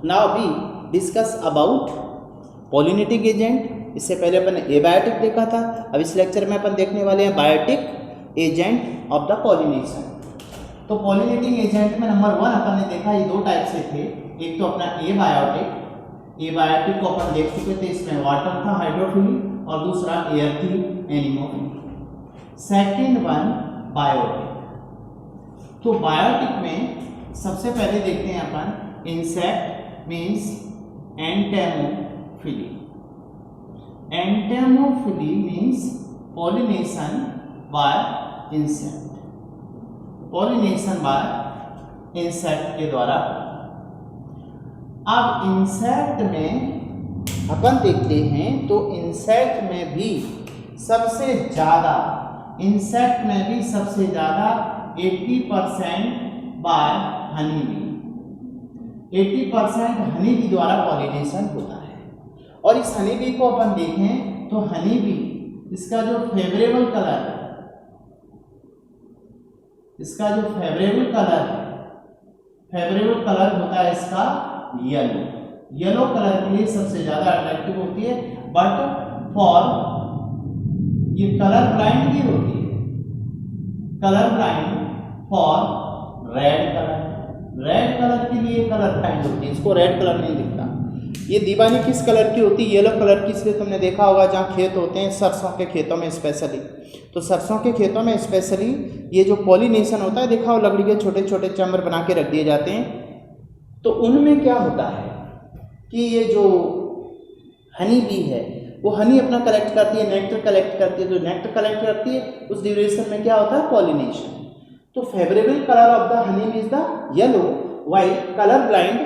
Now we discuss about pollinating agent. इससे पहले अपन ने एबायोटिक देखा था, अब इस लेक्चर में अपन देखने वाले हैं biotic agent of the pollination. तो पॉलिनेटिंग एजेंट में नंबर 1 अपन ने देखा, ये दो टाइप से थे। एक तो अपना एबायोटिक, एबायोटिक को अपन देख चुके थे, इसमें वाटर था हाइड्रोफिली और दूसरा एयर थी एनिमोफिली। Second one biotic. तो बायोटिक में सबसे पहले देखते हैं अपन insect means entomophily. Entomophily means pollination by insect, pollination by insect के द्वारा। अब इंसेक्ट में अपन देखते हैं तो इंसेक्ट में भी सबसे ज़्यादा 80% by honey bee, 80% honey bee द्वारा पॉलिनेशन होता है। और इस हनी बी को अपन देखें तो हनी बी, इसका जो फेवरेबल कलर है, इसका जो फेवरेबल कलर होता है इसका येलो। येलो कलर के लिए सबसे ज्यादा अट्रैक्टिव होती है। बट फॉर ये कलर ब्लाइंड भी होती है, colour blind for red colour. Red colour के लिए कलर ब्लाइंड होती है, इसको रेड कलर नहीं दिखता। ये दीवानी किस कलर की होती है? येलो कलर की। इसलिए तुमने देखा होगा जहाँ खेत होते हैं, सरसों के खेतों में स्पेशली, तो सरसों के खेतों में स्पेशली ये जो पॉलिनेशन होता है, देखा हो लकड़ी के छोटे छोटे चैम्बर बना के रख दिए जाते हैं। तो उनमें क्या होता है कि ये जो हनी बी है वो हनी अपना कलेक्ट करती है, नेक्टर कलेक्ट करती है। जो नेक्टर कलेक्ट करती है उस ड्यूरेशन में क्या होता है? पॉलिनेशन। तो favourable colour of the honey bee is the yellow, white colour blind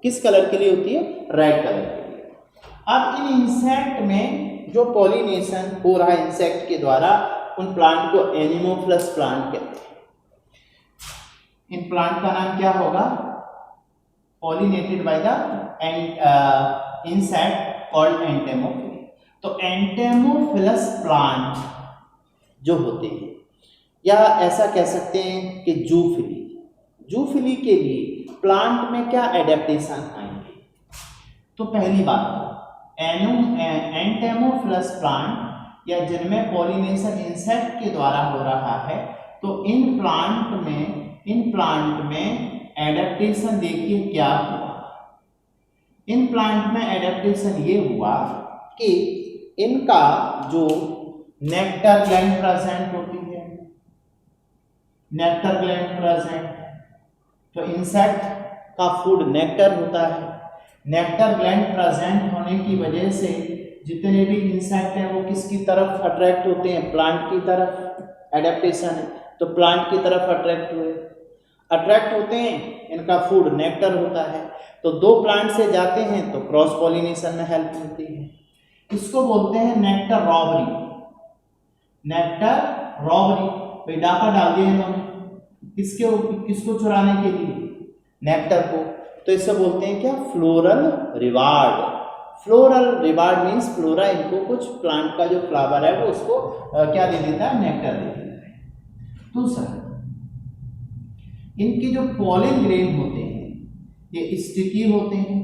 किस कलर के लिए होती है? रेड कलर के लिए। अब इन इंसेक्ट में जो पॉलिनेशन हो रहा है इंसेक्ट के द्वारा, उन प्लांट को एनिमोफिलस प्लांट कहते हैं। इन प्लांट का नाम क्या होगा? Pollinated bye the insect called entomophily. तो एंटेमोफिलस प्लांट जो होते हैं, या ऐसा कह सकते हैं कि जूफिली, जूफिली के लिए प्लांट में क्या एडेप्टेशन आएंगे? तो पहली बात एंटेमोफिलस प्लांट या जिनमें पॉलिनेशन इंसेक्ट के द्वारा हो रहा है, तो इन प्लांट में एडेप्टेशन देखिए क्या हुआ। इन प्लांट में एडेप्टेशन ये हुआ कि इनका जो नेक्टर ग्लैंड प्रेजेंट होती है, नेक्टर ग्लैंड प्रेजेंट, तो इंसेक्ट का फूड नेक्टर होता है। नेक्टर ग्लैंड प्रेजेंट होने की वजह से जितने भी इंसेक्ट हैं वो किसकी तरफ अट्रैक्ट होते हैं? प्लांट की तरफ। एडेप्टेशन है तो प्लांट की तरफ अट्रैक्ट होते हैं, इनका फूड नेक्टर होता है। तो दो प्लांट से जाते हैं तो क्रॉस पॉलिनेशन में हेल्प मिलती है। इसको बोलते हैं नेक्टर रॉबरी। नेक्टर रॉबरी, भाई डाका डाल दिए इन्होंने किसको चुराने के लिए? नेक्टर को। तो इसे बोलते हैं क्या? Floral reward. Floral reward means flora इनको कुछ प्लांट का जो फ्लावर है वो उसको क्या दे देता है? नेक्टर दे देता है। दूसरा, इनके जो पॉलन ग्रेन होते हैं ये स्टिकी होते हैं,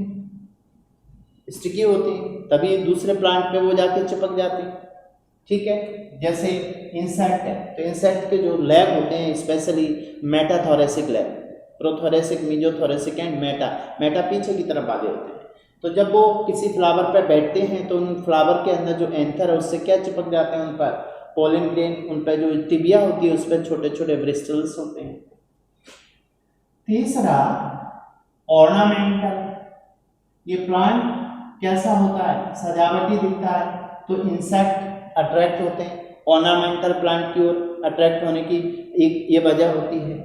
तभी दूसरे प्लांट पे वो जाके चिपक जाते हैं। ठीक है, जैसे इंसेक्ट है तो इंसेक्ट के जो लैब होते हैं specially metathoracic lab, prothoracic, mesothoracic and meta पीछे की तरफ वाले होते हैं। तो जब वो किसी फ्लावर पर बैठते हैं तो उन फ्लावर के अंदर जो एंथर है उससे क्या चिपक जाते हैं? उन पर पॉलन ग्रेन, उन पर जो टिबिया होती है उस पर छोटे छोटे ब्रिस्टल्स होते हैं। तीसरा, ऑर्नामेंटल। ये प्लांट कैसा होता है? सजावटी दिखता है, तो इंसेक्ट अट्रैक्ट होते हैं। ऑर्नामेंटल प्लांट की ओर अट्रैक्ट होने की एक ये वजह होती है।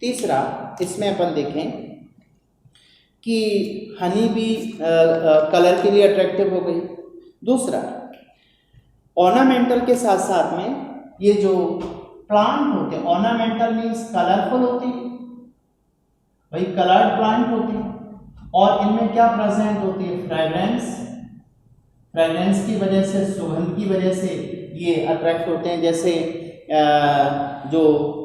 तीसरा, इसमें अपन देखें कि हनी भी कलर के लिए अट्रैक्टिव हो गई। दूसरा, ऑर्नामेंटल के साथ साथ में ये जो प्लांट होते हैं, ऑर्नामेंटल मीन्स कलरफुल होती है, भाई कलर्ड प्लांट होते हैं। और इनमें क्या प्रेजेंट होती है? फ्रेग्रेंस की वजह से, सुगंध की वजह से ये अट्रैक्ट होते हैं। जैसे जो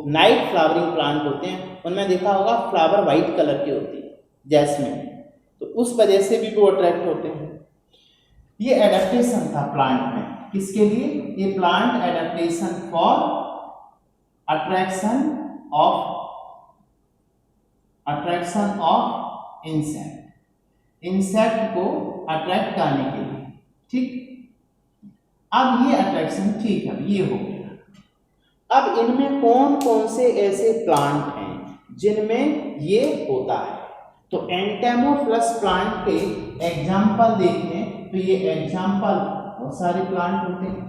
नाइट फ्लावरिंग प्लांट होते हैं उनमें देखा होगा फ्लावर वाइट कलर की होती है, जैस्मिन। तो उस वजह से भी वो अट्रैक्ट होते हैं। ये एडेप्टेशन था प्लांट में, किसके लिए? ये plant adaptation for attraction of insect को अट्रैक्ट करने के लिए। ठीक, अब ये अट्रैक्शन ठीक है, ये हो गया। अब इनमें कौन कौन से ऐसे प्लांट हैं जिनमें ये होता है? तो एंटेमोफ्लस प्लांट के एग्जाम्पल देखें तो ये एग्जाम्पल बहुत सारे प्लांट होते हैं।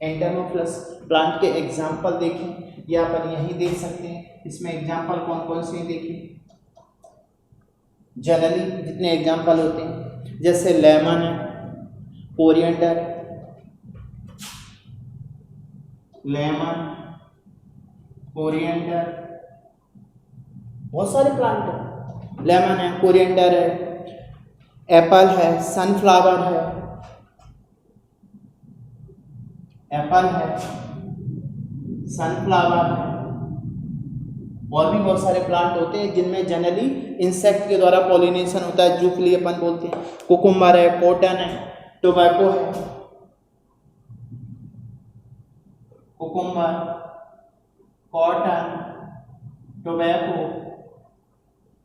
एंटेमोफ्लस प्लांट के एग्जाम्पल देखें, ये अपन यही देख सकते हैं। इसमें एग्जाम्पल कौन कौन से देखें? जनरली जितने एग्जाम्पल होते हैं, जैसे लेमन है, कोरिएंडर, लेमन, कोरिएंडर, बहुत सारे प्लांट हैं। लेमन है, कोरिएंडर है, एप्पल है, सनफ्लावर है, एप्पल है, सनफ्लावर है, और भी बहुत सारे प्लांट होते हैं जिनमें जनरली इंसेक्ट के द्वारा पॉलिनेशन होता है, जो के लिए अपन बोलते हैं। कुकुम्बर है, कॉटन है, टोबैको है, कुकुम्बर, कॉटन, टोबैको,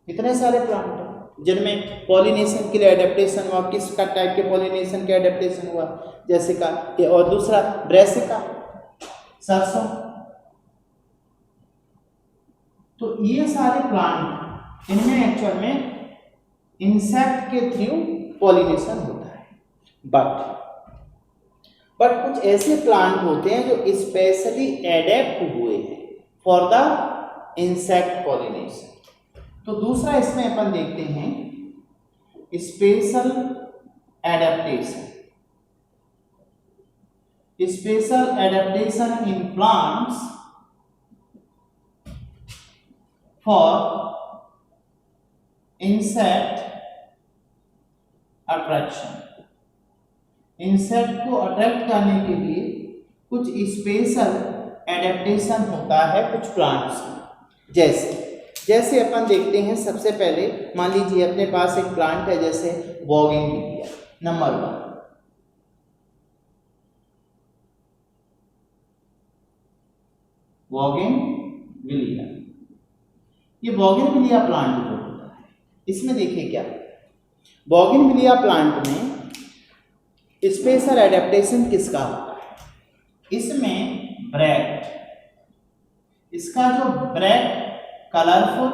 इतने सारे प्लांट हैं जिनमें पॉलिनेशन के लिए एडेप्टेशन हुआ। किस का टाइप के पॉलिनेशन के एडेप्टेशन हुआ? जैसे का, और दूसरा ब्रेसिका, सरसों। तो ये सारे प्लांट, इनमें एक्चुअल में इंसेक्ट के थ्रू पॉलिनेशन होता है। बट कुछ ऐसे प्लांट होते हैं जो स्पेशली एडेप्ट हुए हैं फॉर द इंसेक्ट पॉलिनेशन। तो दूसरा इसमें अपन देखते हैं special adaptation. Special adaptation in plants for insect attraction. Insect को अट्रैक्ट करने के लिए कुछ स्पेशल एडेप्टेशन होता है कुछ प्लांट्स में। जैसे अपन देखते हैं, सबसे पहले मान लीजिए अपने पास एक प्लांट है जैसे बोगनविलिया, नंबर 1। बोगनविलिया, ये बोगनविलिया प्लांट जो होता है, इसमें देखिए क्या, बोगनविलिया प्लांट में स्पेशल एडेप्टेशन किसका होता है? इसमें ब्रैक्ट, इसका जो ब्रैक्ट कलरफुल,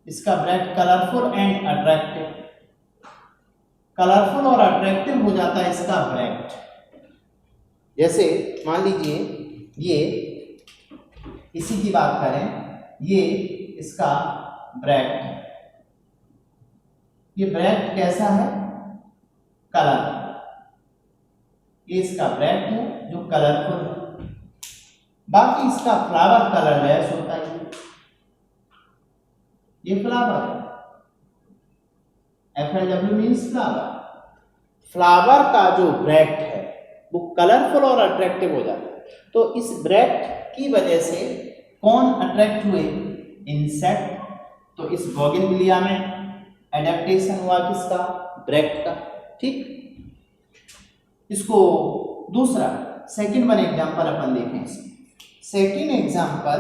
इसका bract colourful and attractive, colourful और अट्रैक्टिव हो जाता है इसका ब्रैक्ट। जैसे मान लीजिए ये, इसी की बात करें, ये इसका ब्रैक्ट है। ये ब्रैक्ट कैसा है? कलर। ये इसका ब्रैक्ट है जो कलरफुल है। बाकी इसका फ्लावर कलरलेस होता है। ये फ्लावर है, FLW मीन्स फ्लावर। फ्लावर का जो ब्रैक्ट है वो कलरफुल और अट्रैक्टिव हो जाता है। तो इस ब्रैक्ट की वजह से कौन अट्रैक्ट हुए? इंसेक्ट। तो इस बोगनविलिया में एडेप्टेशन हुआ किसका? ब्रैक्ट का। ठीक, इसको दूसरा सेकंड वन एग्जांपल अपन देखें। इसमें सेकंड एग्जांपल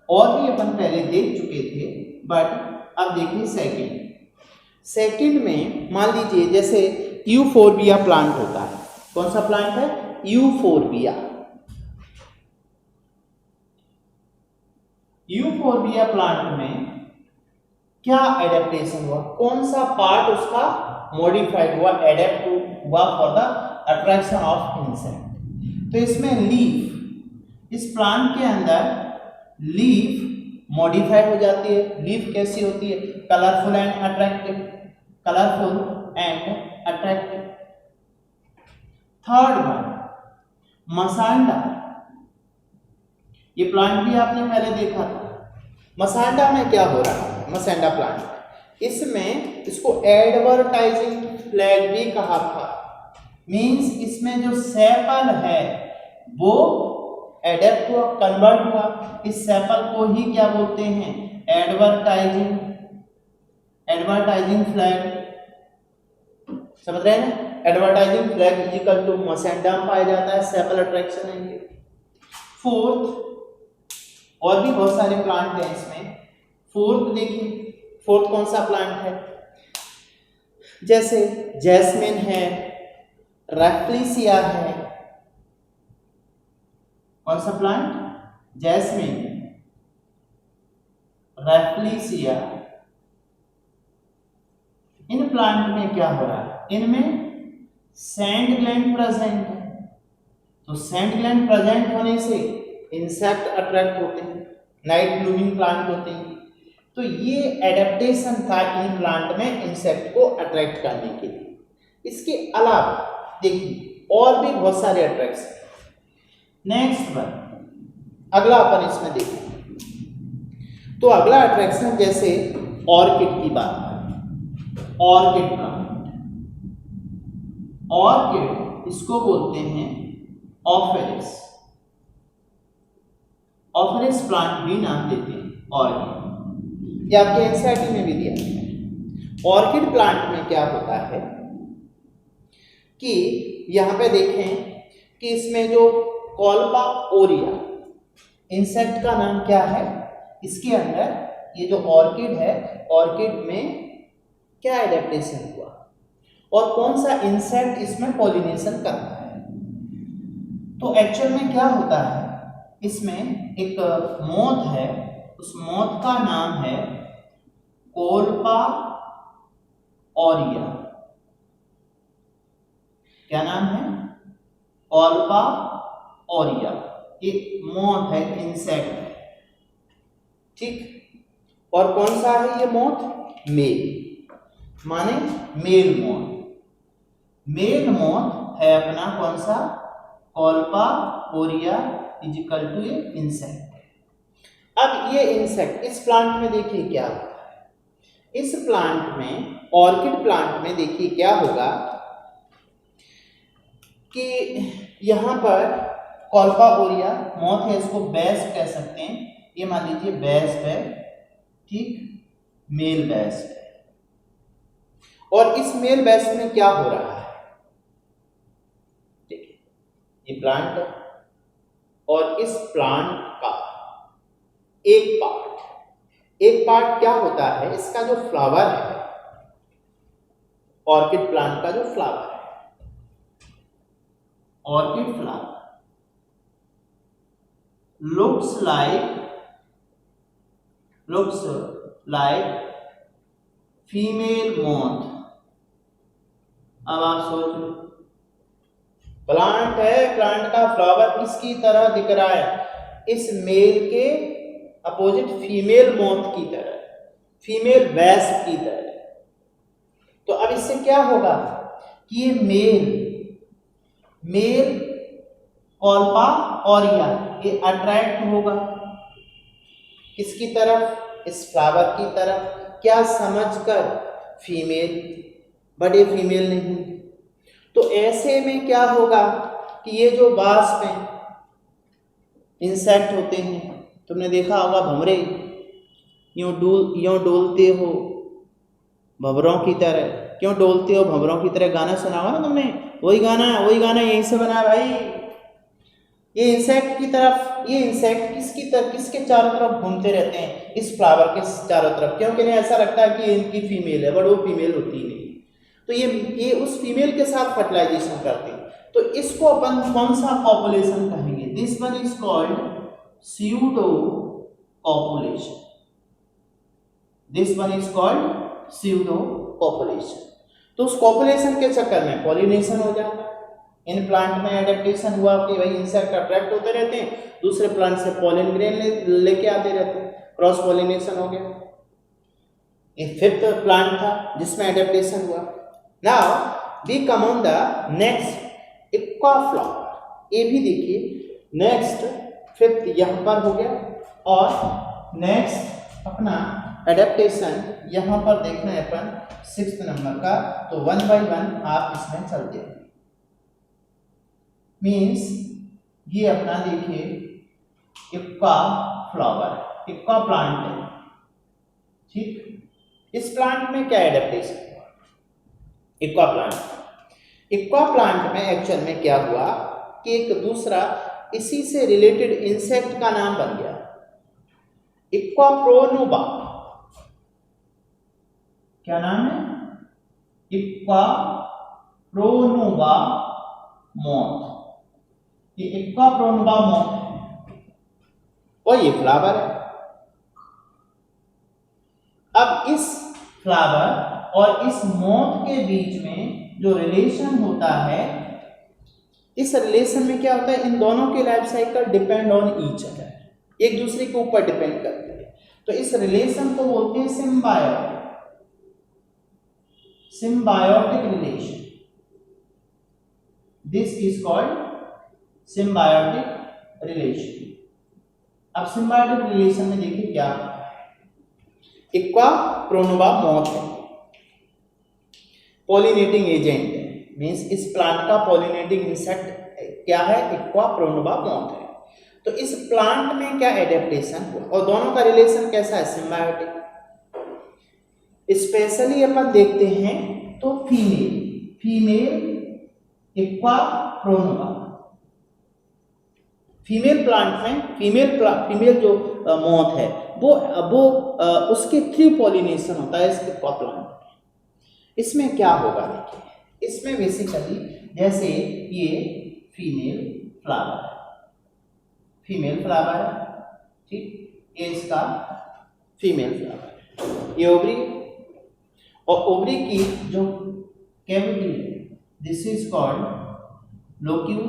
और भी अपन पहले देख चुके थे, बट अब देखिए सेकंड में मान लीजिए जैसे यूफोर्बिया प्लांट होता है। कौन सा प्लांट है? यूफोर्बिया। यूफोर्बिया प्लांट में क्या एडेप्टेशन हुआ? कौन सा पार्ट उसका मॉडिफाइड हुआ, एडेप्ट हुआ for the attraction of insect? तो इसमें लीफ, इस प्लांट के अंदर लीफ मॉडिफाइड हो जाती है। लीफ कैसी होती है? Colourful and attractive, colourful and attractive. Third one mussaenda. ये प्लांट भी आपने पहले देखा था। मसांडा में क्या हो रहा है? मसांडा प्लांट, इसमें इसको एडवर्टाइजिंग फ्लैग भी कहा था। मींस इसमें जो सेपल है वो एडेप्ट हुआ, कन्वर्ट हुआ। इस सेपल को ही क्या बोलते हैं? एडवर्टाइजिंग फ्लैग, समझ रहे हैं ना, एडवर्टाइजिंग फ्लैग इजिकल टू मसेंडम पाया जाता है, सेपल अट्रैक्शन है ये। फोर्थ, और भी बहुत सारे प्लांट हैं इसमें। फोर्थ देखिए, फोर्थ कौन सा प्लांट है, जैसे जैस्मिन है, रैफ्लेसिया है। कौन सा प्लांट, जैस्मिन, रैफ्लेसिया। इन प्लांट में क्या हो रहा है, इनमें सैंड ग्लैंड प्रेजेंट है, तो सैंड ग्लैंड प्रेजेंट होने से इंसेक्ट अट्रैक्ट होते हैं, नाइट ब्लूमिंग प्लांट होते हैं। तो ये एडेप्टेशन था इन प्लांट में इंसेक्ट को अट्रैक्ट करने के लिए। इसके अलावा देखिए और भी बहुत सारे अट्रैक्शन। नेक्स्ट वन, अगला अपन इसमें देखें तो अगला अट्रैक्शन जैसे ऑर्किड की बात करें, ऑर्किड प्लांट, ऑर्किड इसको बोलते हैं ऑफेरिस, ऑफेरिस प्लांट भी नाम देते हैं ऑर्किड, ये आपके एनसीईआरटी में भी दिया है। ऑर्किड प्लांट में क्या होता है कि यहां पे देखें कि इसमें जो कॉल्पा ओरिया इंसेक्ट का नाम क्या है, इसके अंदर ये जो ऑर्किड है, ऑर्किड में क्या एडेप्टेशन हुआ और कौन सा इंसेक्ट इसमें पॉलिनेशन करता है। तो एक्चुअल में क्या होता है, इसमें एक मोथ है, उस मोथ का नाम है कोल्पा ओरिया। क्या नाम है, कोल्पा ओरिया, एक मोथ है, इंसेक्ट है, ठीक। और कौन सा है ये मोथ, मेल, माने मेल मोथ, मेल मोथ है अपना कौन सा, कोल्पा ओरिया इजिकल टू ए इंसेक्ट। अब ये इंसेक्ट इस प्लांट में देखिए क्या होता है, इस प्लांट में, ऑर्किड प्लांट में देखिए क्या होगा कि यहां पर कोल्पा ओरिया मोथ है, इसको बेस्ट कह सकते हैं, ये मान लीजिए बेस्ट है, ठीक, मेल बेस्ट है। और इस मेल बेस्ट में क्या हो रहा है, देखिए ये प्लांट है और इस प्लांट का एक पार्ट क्या होता है, इसका जो फ्लावर है, ऑर्किड प्लांट का जो फ्लावर है, orchid flower looks like female moth. अब आप सोच लो, प्लांट है, प्लांट का फ्लावर किसकी तरह दिख रहा है, इस मेल के अपोजिट फीमेल मोथ की तरह, फीमेल वेस्प की तरह। तो अब इससे क्या होगा कि ये मेल कोल्पा ओरिया ये अट्रैक्ट होगा किसकी तरफ, इस फ्लावर की तरफ, क्या समझकर, फीमेल, बड़े फीमेल नहीं। तो ऐसे में क्या होगा कि ये जो वास्प हैं, इंसेक्ट होते हैं, तुमने देखा होगा भंवरे यूं डोलते हो भंवरों की तरह, क्यों डोलते हो भंवरों की तरह, गाना सुना होगा ना तुमने, वही गाना यहीं से बना भाई। ये इंसेक्ट की तरफ, ये इंसेक्ट किसकी तरफ, किसके चारों तरफ घूमते रहते हैं, इस फ्लावर के चारों तरफ, क्योंकि इन्हें ऐसा लगता है कि इनकी फीमेल है, बट वो फीमेल होती ही नहीं। तो ये उस फीमेल के साथ फर्टिलाइजेशन करते हैं। तो इसको अपन कौन सा पॉपुलेशन कहेंगे, this one is called pseudo population, this one is called pseudo population. तो उस पॉपुलेशन के चक्कर में पॉलिनेशन हो जाता है, इन प्लांट में एडेप्टेशन हुआ कि भाई इंसेक्ट अट्रैक्ट होते रहते हैं, दूसरे प्लांट से पॉलिन ग्रेन लेके आते रहते हैं, क्रॉस पॉलिनेशन हो गया। ये फिफ्थ प्लांट था जिसमें एडेप्टेशन हुआ। Now we come on the next aqua flower, ये भी देखिए नेक्स्ट फिफ्थ यहां पर हो गया, और नेक्स्ट अपना एडेप्टेशन यहां पर देखना है अपन सिक्स्थ नंबर का। तो 1 by 1 आप इसमें चलते हैं, मीन्स ये अपना देखिए इक्वा फ्लावर, इक्वा प्लांट है, ठीक। इस प्लांट में क्या एडेप्टेशन हुआ? इक्वा प्लांट में एक्चुअल में क्या हुआ कि एक दूसरा इसी से रिलेटेड इंसेक्ट का नाम बन गया, इक्वा प्रोनुबा। क्या नाम है? इक्वा प्रोनुबा मॉथ। ये इक्वा प्रोनुबा मॉथ है और ये फ्लावर है। अब इस फ्लावर और इस मॉथ के बीच में जो रिलेशन होता है, इस रिलेशन में क्या होता है, इन दोनों की life cycle depend on each other, एक दूसरे के ऊपर डिपेंड करती है। तो इस रिलेशन को बोलते हैं symbiotic relation. This is called symbiotic relation. अब सिम्बायोटिक रिलेशन में देखिए क्या होता है। इक्वा प्रोनुबा मॉथ है, पॉलिनेटिंग एजेंट है, मींस इस प्लांट का पॉलिनेटिंग इंसेक्ट क्या है? इक्वा प्रोनुबा मॉथ है। तो इस प्लांट में क्या एडेप्टेशन हुआ और दोनों का रिलेशन कैसा है? सिम्बायोटिक। स्पेशली अपन देखते हैं तो फीमेल इक्वा प्रोनुबा, फीमेल प्लांट में फीमेल जो मॉथ है वो उसके थ्रू पॉलिनेशन होता है इस इक्वा प्लांट में। इसमें क्या होगा देखिए, इसमें बेसिकली जैसे ये फीमेल फ्लावर है, ठीक, ये इसका फीमेल फ्लावर है, ये ओवरी, और ओवरी की जो कैविटी है दिस इज कॉल्ड लोक्यूल,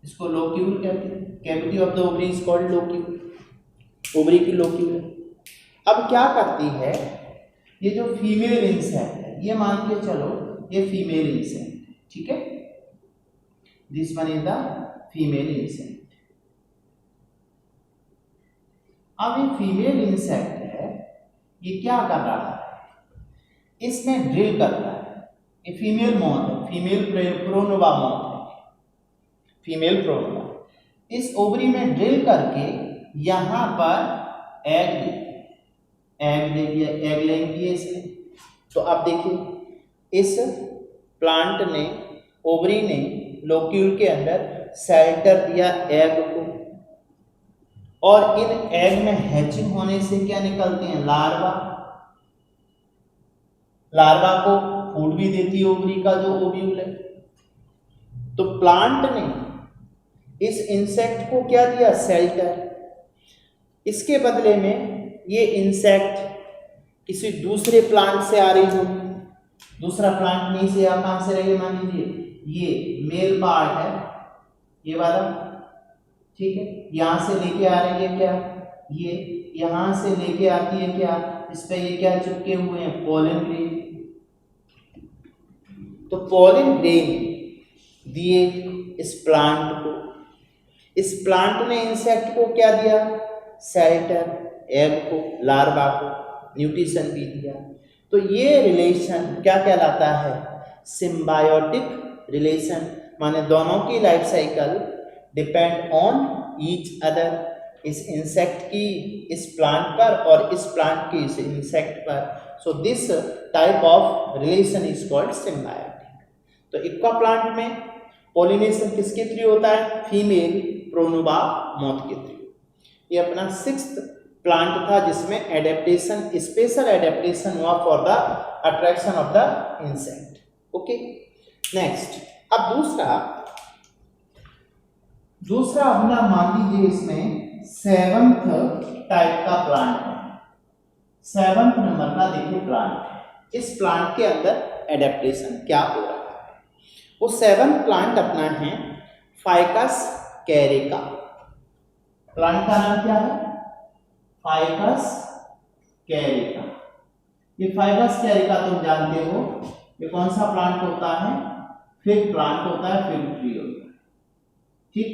इसको लोक्यूल कहते हैं। Cavity of the ovary is called locule, ovary की लोक्यूल है। अब क्या करती है ये जो फीमेल इंसेक्ट है, ये मान के चलो ये फीमेल इंसेक्ट है, ठीक है, this one is the female insect. अब ये फीमेल इंसेक्ट है, ये क्या कर रहा है, इसमें ड्रिल करता है। ये फीमेल मॉथ है, फीमेल प्रोनुबा मॉथ है, फीमेल प्रोनुबा। इस ओवरी में ड्रिल करके यहां पर एग दे दिया, एग लेंग दिए इसने। तो अब देखिए इस प्लांट ने, ओवरी ने लोक्यूल के अंदर शेल्टर दिया एग को, और इन एग में हैचिंग होने से क्या निकलते हैं? लार्वा को फूड भी देती है ओवरी का जो ओव्यूल है। तो प्लांट ने इस इंसेक्ट को क्या दिया? शेल्टर। इसके बदले में ये इंसेक्ट किसी दूसरे प्लांट से आ रही होगी, दूसरा प्लांट नहीं से आप कहां से रहेगी? मान लीजिए ये मेल पार्ट है, ये वाला, ठीक है, यहां से लेके आ रही है क्या? ये यहां से लेके आती है क्या? इस पे ये क्या चिपके हुए हैं? Pollen grain. तो पोलन ग्रेन दिए इस प्लांट को, इस प्लांट ने इंसेक्ट को क्या दिया? शेल्टर, एग को, लार्वा को न्यूट्रिशन भी दिया। तो ये रिलेशन क्या कहलाता है? सिम्बायोटिक रिलेशन, माने दोनों की life cycle depend on each other, इस इंसेक्ट की इस प्लांट पर और इस प्लांट की इस इंसेक्ट पर। So this type of relation is called symbiotic. तो इक्वा प्लांट में पॉलिनेशन किसके थ्रू होता है? फीमेल प्रोनुबा मॉथ के थ्रू। ये अपना 6th प्लांट था जिसमें एडेप्टेशन, स्पेशल एडेप्टेशन हुआ for the attraction of the insect. Okay, next. अब दूसरा अपना मान लीजिए इसमें 7th टाइप का प्लांट है, 7th नंबर का देखिए प्लांट है। इस प्लांट के अंदर एडेप्टेशन क्या हो रहा है? वो 7th प्लांट अपना है फाइकस कैरिका। प्लांट का नाम क्या है? Ficus Carica. ये फाइकस कैरिका तुम जानते हो, ये कौन सा प्लांट होता है? फिग प्लांट होता है, फिग ट्री होता है, ठीक।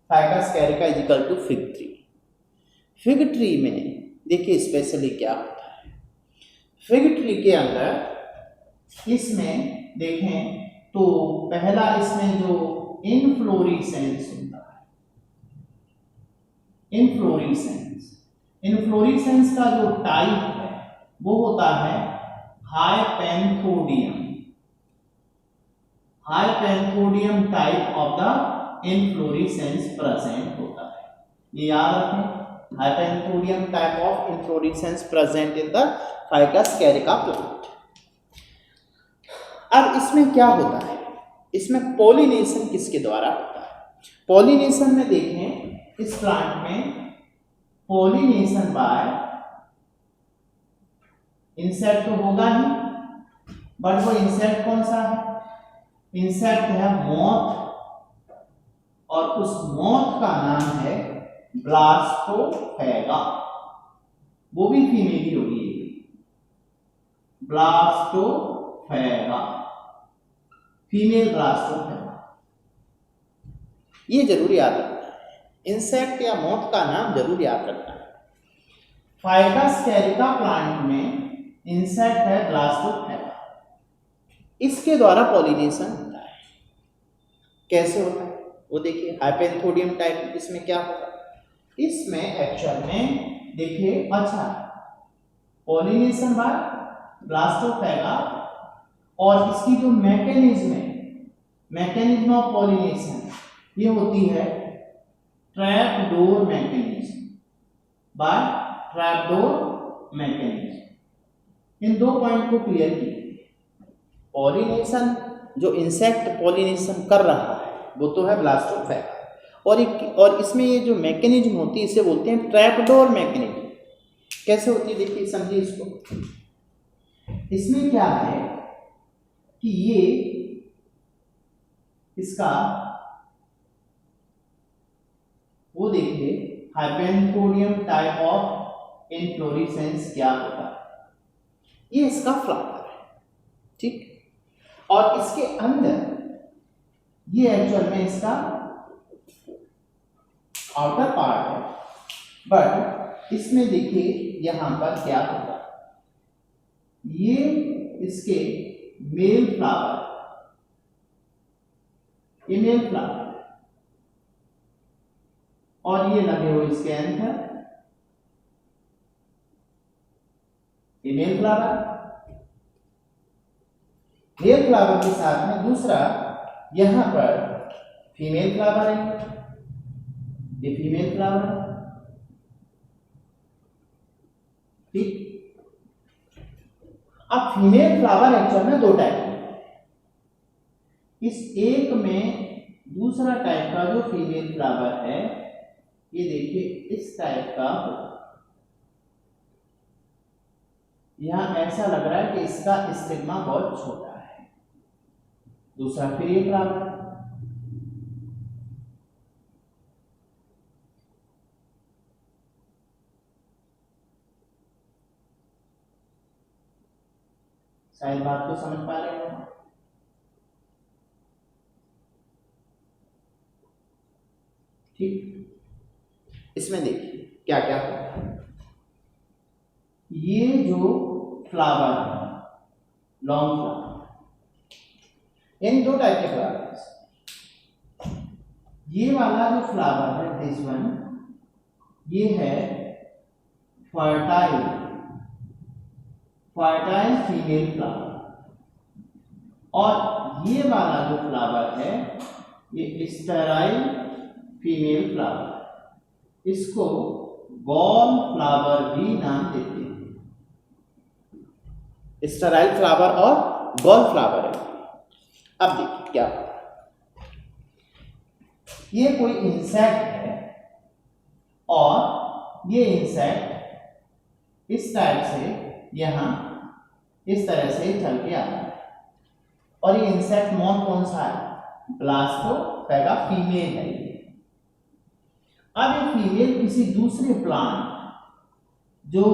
Ficus carica is equal to fig tree. Fig tree में देखिए स्पेशली क्या होता है। फिग ट्री के अंदर इसमें देखें तो पहला इसमें जो इनफ्लोरेसेंस होता है, इनफ्लोरेसेंस का जो टाइप है वो होता है hypanthodium. Hypanthodium type of the inflorescence present होता है, ये याद रखें। Hypanthodium type of inflorescence present in the ficus Carica plant. अब इसमें क्या होता है, इसमें पॉलिनेशन किसके द्वारा होता है? पॉलिनेशन में देखें, इस प्लांट में पॉलिनेशन बाय इंसेक्ट तो होगा ही, बट वो इंसेक्ट कौन सा है? इंसेक्ट है मॉथ, और उस मॉथ का नाम है ब्लास्टोफेगा। वो भी फीमेल ही होगी, ब्लास्टोफेगा, फीमेल ब्लास्टोफेगा। ये जरूर याद रखना है, इंसेक्ट या मॉथ का नाम जरूर याद रखना है। फाइकस कैरिका प्लांट में इंसेक्ट है ब्लास्टोफेगा, इसके द्वारा पॉलिनेशन होता है। कैसे होता है वो देखिए, हाइपेंथोडियम टाइप। इसमें क्या होगा, इसमें एक्चुअल में देखिए, अच्छा, पॉलिनेशन बाय ब्लास्टोफेगा, और इसकी जो मैकेनिज्म है, मैकेनिज्म ऑफ पॉलिनेशन, ये होती है trap door mechanism, by trap door mechanism. इन दो पॉइंट को क्लियर कीजिए। पॉलिनेशन, जो इंसेक्ट पॉलिनेशन कर रहा है वो तो है ब्लास्टोफेगा, और इसमें ये जो मैकेनिज्म होती है इसे बोलते हैं ट्रैप डोर मैकेनिज्म। कैसे होती है देखिए, समझिए इसको। इसमें क्या है कि ये इसका वो देखिए, हाइपेंथोडियम टाइप ऑफ इनफ्लोरेसेंस क्या होता है, ये इसका फ्लावर है, ठीक। और इसके अंदर ये एक्चुअल में इसका आउटर पार्ट है, बट इसमें देखिए यहां पर क्या होगा, ये इसके मेल फ्लावर, ये मेल फ्लावर, और ये लगे हुए इसके एंथर, ये मेल फ्लावर। मेल फ्लावर के साथ में दूसरा यहां पर फीमेल फ्लावर है, ये फीमेल फ्लावर, ठीक। अब फीमेल फ्लावर एक्चुअल में दो टाइप है, इस एक में दूसरा टाइप का जो फीमेल फ्लावर है, ये देखिए इस टाइप का होगा। यहां ऐसा लग रहा है कि इसका स्टिग्मा बहुत छोटा है। दूसरा फिर ये फ्लावर, शायद बात को समझ पा रहे हो, ठीक। इसमें देखिए क्या क्या होता है, ये जो फ्लावर है, लॉन्ग फ्लावर, इन दो टाइप के फ्लावर, ये वाला जो फ्लावर है दिस वन, ये है फर्टाइल, फर्टाइल फीमेल फ्लावर, और ये वाला जो फ्लावर है ये स्टेराइल फीमेल फ्लावर, इसको गॉल फ्लावर भी नाम देते हैं। स्टेराइल फ्लावर और गॉल फ्लावर है। अब देखिए क्या होता है, ये कोई इंसेक्ट है, और ये इंसेक्ट इस टाइप से यहां इस तरह से चल के आता है, और ये इंसेक्ट मॉथ कौन सा है, ब्लास्टोफेगा फीमेल है ये। अब ये फीमेल किसी दूसरे प्लांट, जो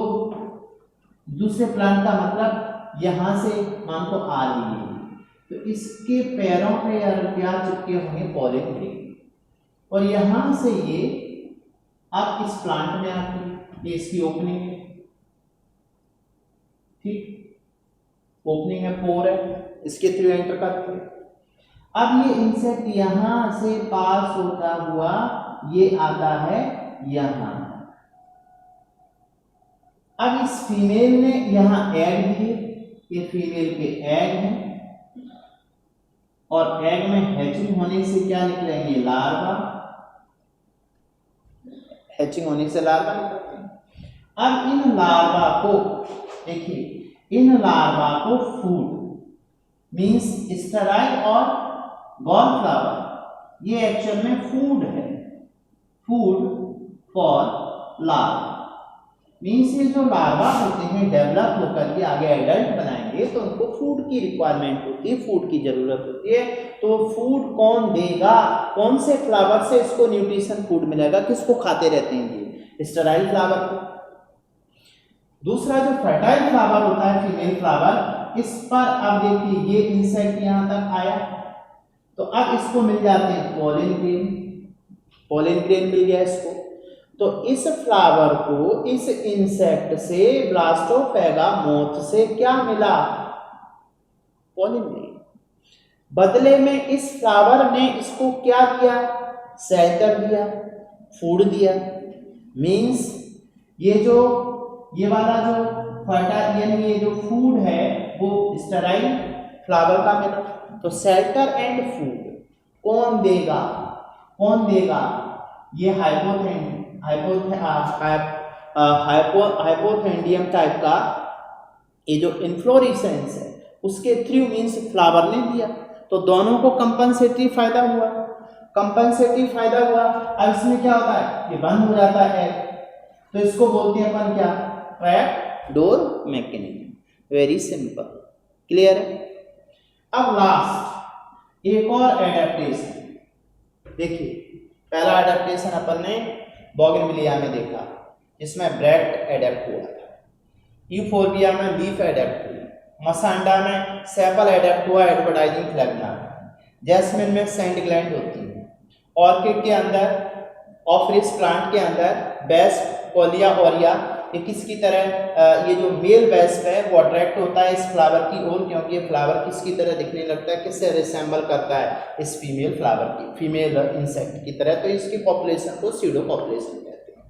दूसरे प्लांट का मतलब यहां से मान को आ रही है, तो इसके पैरों पे या क्या चिपके होंगे पॉलिन के, और यहां से ये अब इस प्लांट में आती है, ये इसकी ओपनिंग है, ठीक, ओपनिंग है, पोर है, इसके थ्रू एंटर करते हैं। अब ये इंसेक्ट यहां से पास होता हुआ ये आता है यहां। अब इस फीमेल ने यहाँ एग दिए, ये फीमेल के एग हैं और एग में हैचिंग होने से क्या निकलेंगे, लार्वा। हैचिंग होने से लार्वा निकलते हैं। अब इन लार्वा को देखिए, इन लार्वा को फूड मींस स्टेराइल और गॉलफ्लावर, ये एक्चुअल में फूड है, फूड फॉर लार्वा। मीन्स ये जो लार्वा होते हैं डेवलप होकर के आगे एडल्ट बनाएंगे तो उनको फूड की रिक्वायरमेंट होती है, फूड की जरूरत होती है। तो फूड कौन देगा, कौन से फ्लावर से इसको न्यूट्रिशन फूड मिलेगा, किसको खाते रहते हैं ये, स्टेराइल फ्लावर को। दूसरा जो फर्टाइल फ्लावर होता है, फीमेल फ्लावर, इस पर अब देखिए ये इंसेक्ट यहां तक आया तो अब इसको मिल जाते हैं पोलन ग्रेन, पोलन ग्रेन मिल गया इसको। तो इस फ्लावर को इस इंसेक्ट से, ब्लास्टोफेगा मोथ से क्या मिला, पोलन ग्रेन। बदले में इस फ्लावर ने इसको क्या दिया, शेल्टर दिया, फूड दिया। मींस ये वाला जो फर्टाइल यानी ये जो फूड है वो स्टेराइल फ्लावर का मिला। तो शेल्टर एंड फूड कौन देगा, कौन देगा, ये हाइपोथेंडियम टाइप का ये जो इन्फ्लोरेसेंस है उसके थ्रू मींस फ्लावर ने दिया। तो दोनों को कंपनसेटरी फायदा हुआ, कंपनसेटरी फायदा हुआ। अब इसमें क्या होता है, ये बंद हो जाता है, तो इसको बोलते हैं अपन क्या, trap door mechanism. Very simple, clear है। अब लास्ट एक और एडेप्टेशन देखिए, पहला एडेप्टेशन अपन ने बोगनविलिया में देखा, इसमें ब्रेड एडेप्ट हुआ था, यूफोर्बिया में लीफ एडेप्ट हुई, मसांडा में सेपल एडेप्ट हुआ, एडवर्टाइजिंग फ्लेगमा, जैस्मिन में सेंट ग्लैंड होती है, ऑर्किड के अंदर, ऑफरिस प्लांट के अंदर बेस्ट कोलिया ओरिया, ये किसकी तरह, ये जो मेल वेस्प है वो अट्रैक्ट होता है इस फ्लावर की ओर, क्योंकि ये फ्लावर किसकी तरह दिखने लगता है, किससे रिसेंबल करता है, इस फीमेल फ्लावर की, फीमेल इंसेक्ट की तरह। तो इसकी पॉपुलेशन को सीडो पॉपुलेशन कहते हैं।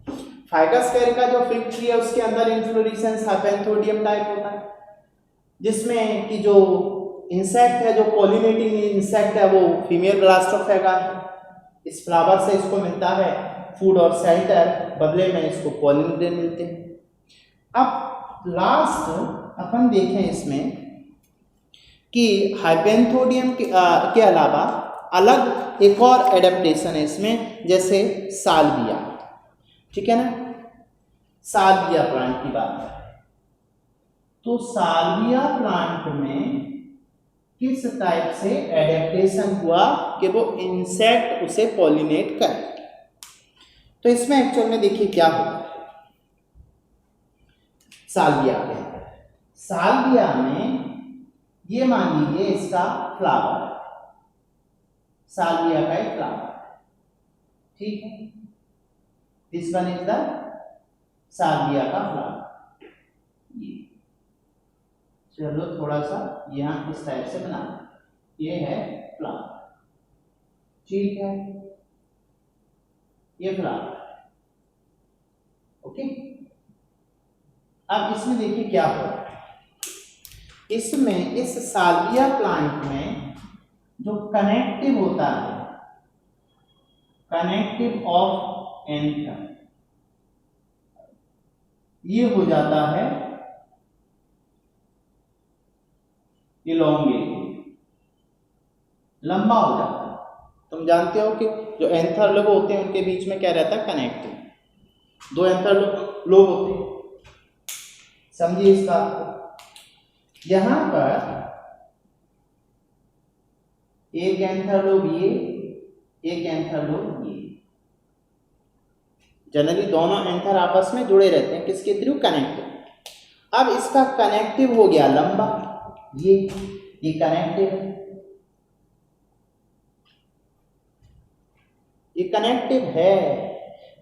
फाइगस पेड़ का जो फिग ट्री है उसके अंदर इन्फ्लोरेसेंस हाइपेंथोडियम टाइप होता है, जिसमें कि जो इंसेक्ट है, जो पॉलिनेटिंग इंसेक्ट है वो फीमेल ब्लास्टोफेगा है। इस फ्लावर से इसको मिलता है फूड और शेल्टर, बदले में इसको पोलन ग्रेन मिलते हैं। अब लास्ट अपन देखें इसमें कि हाइपेंथोडियम के अलावा अलग एक और एडेप्टेशन है इसमें, जैसे साल्विया, ठीक है ना, साल्विया प्लांट की बात है। तो साल्विया प्लांट में किस टाइप से एडेप्टेशन हुआ कि वो इंसेक्ट उसे पॉलिनेट करे। तो इसमें एक्चुअल में देखिए क्या होगा, साल्विया के अंदर, साल्विया में ये मान लीजिए इसका फ्लावर, साल्विया का एक फ्लावर, ठीक है, this one is the Salvia का फ्लावर। ये चलो थोड़ा सा यहां इस टाइप से बना, ये है फ्लावर, ठीक है, ये फ्लावर, ओके। अब इसमें देखिए क्या हो रहा है, इसमें इस साल्विया प्लांट में जो कनेक्टिव होता है, कनेक्टिव ऑफ एंथर, ये हो जाता है इलोंगेटेड, लंबा हो जाता है। तुम जानते हो कि जो एंथर लोब होते हैं उनके बीच में क्या रहता है, कनेक्टिव, दो एंथर लोब होते हैं, समझिए इस बात को। यहां पर एक एंथर लोब ये, एक एंथर लोब ये, जनरली दोनों एंथर आपस में जुड़े रहते हैं, किसके थ्रू, कनेक्टिव। अब इसका कनेक्टिव हो गया लंबा, ये कनेक्टिव है, ये कनेक्टिव है,